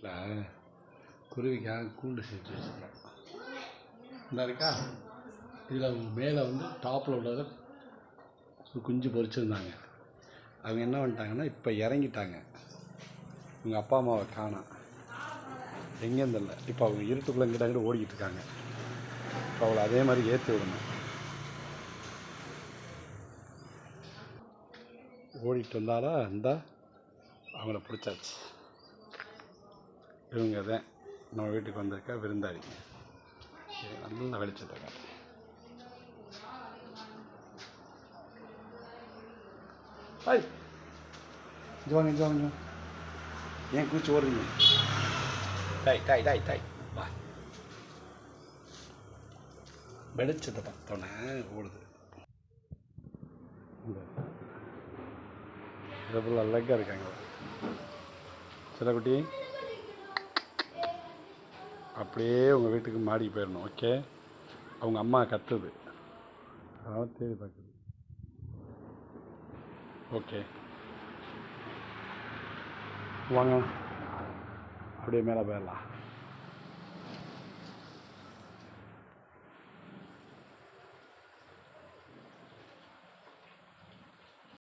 வீட்டில் குருவிக்காக கூண்டு செஞ்சு வச்சுருக்கேன். இந்த இருக்கா இதில் மேலே வந்து டாப்பில் உள்ளதை குஞ்சு பொறிச்சிருந்தாங்க. அவங்க என்ன பண்ணிட்டாங்கன்னா இப்போ இறங்கிட்டாங்க. உங்கள் அப்பா அம்மாவை காணோம், எங்கேயும் தெரியல. இப்போ அவங்க இருட்டுக்குள்ளே இங்கிட்ட ஓடிக்கிட்டு இருக்காங்க. இப்போ அவளை அதே மாதிரி ஏற்றி விடணும். ஓடிட்டு வந்தாரா இருந்தால் அவங்கள பிடிச்சாச்சு. இவங்க தான் நம்ம வீட்டுக்கு வந்திருக்க விருந்தாளி. நல்ல வெளிச்சத்தை ஹாய் ஜோங்க ஜோங்க ஏன் கூச்சி ஓடுறீங்க? டாய் டாய் டாய் டாய் வா. வெளிச்சத்தை பார்த்தோன்னே ஓடுது. இதில் அழகாக இருக்காங்க சில குட்டி. அப்படியே உங்கள் வீட்டுக்கு மாடிக்கு போயிடணும். ஓகே, அவங்க அம்மா கத்துது, அதான் தேடி பார்க்குது. ஓகே வாங்க, அப்படியே மேலே போயிடலாம்.